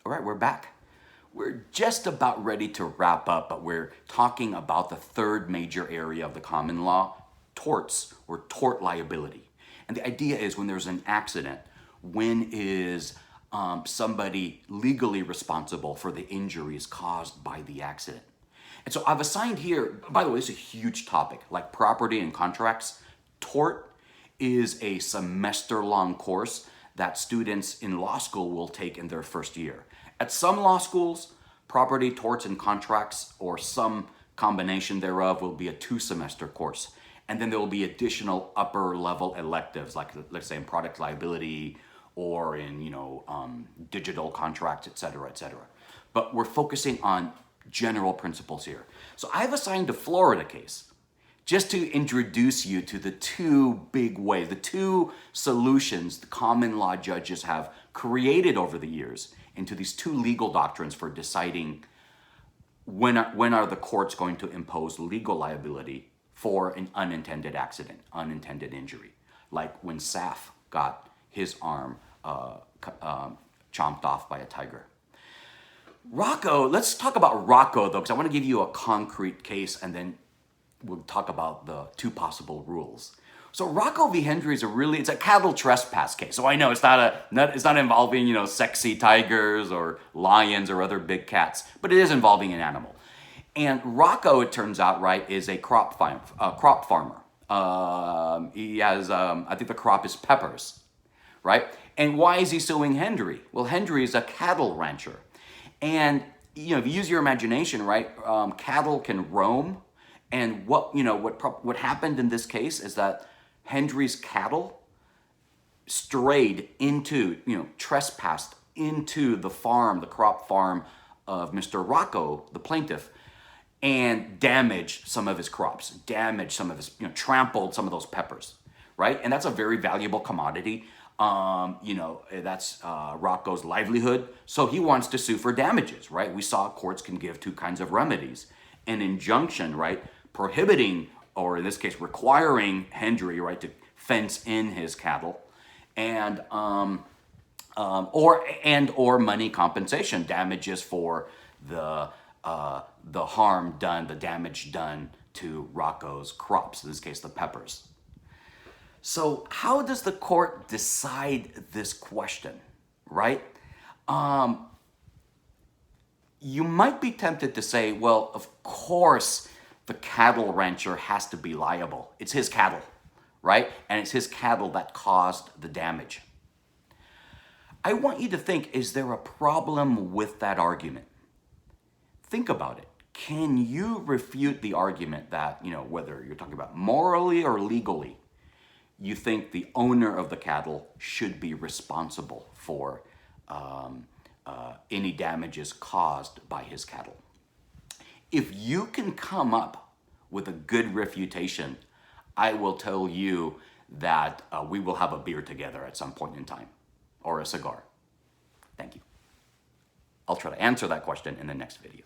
All right, we're back. We're just about ready to wrap up, but we're talking about the third major area of the common law, torts or tort liability. And the idea is when there's an accident, when is somebody legally responsible for the injuries caused by the accident? And so I've assigned here, by the way, this is a huge topic, like property and contracts. Tort is a semester-long course that students in law school will take in their first year. At some law schools, property, torts, and contracts, or some combination thereof, will be a 2-semester course. And then there will be additional upper-level electives, like let's say in product liability or in digital contracts, et cetera, et cetera. But we're focusing on general principles here. So I've assigned a Florida case just to introduce you to the two big ways, the two solutions the common law judges have created over the years into these two legal doctrines for deciding when are the courts going to impose legal liability for an unintended accident, unintended injury, like when Saf got his arm chomped off by a tiger. Rockow, let's talk about Rockow though, because I want to give you a concrete case and then we'll talk about the two possible rules. So Rockow v. Hendry is it's a cattle trespass case. So I know it's not involving, sexy tigers or lions or other big cats, but it is involving an animal. And Rockow, it turns out, right, is a crop farmer. He has, I think the crop is peppers, right? And why is he suing Hendry? Well, Hendry is a cattle rancher. And, if you use your imagination, right, cattle can roam. And what happened in this case is that Hendry's cattle strayed into, trespassed into the crop farm of Mr. Rockow, the plaintiff, and damaged some of his crops, trampled some of those peppers, right? And that's a very valuable commodity. That's Rockow's livelihood. So he wants to sue for damages, right? We saw courts can give two kinds of remedies. An injunction, right, prohibiting, or in this case, requiring Hendry, right, to fence in his cattle, and or money compensation, damages for the harm done, the damage done to Rockow's crops, in this case, the peppers. So how does the court decide this question, right? You might be tempted to say, well, of course, the cattle rancher has to be liable. It's his cattle, right? And it's his cattle that caused the damage. I want you to think, is there a problem with that argument? Think about it. Can you refute the argument that, whether you're talking about morally or legally, you think the owner of the cattle should be responsible for any damages caused by his cattle? If you can come up with a good refutation, I will tell you that we will have a beer together at some point in time, or a cigar. Thank you. I'll try to answer that question in the next video.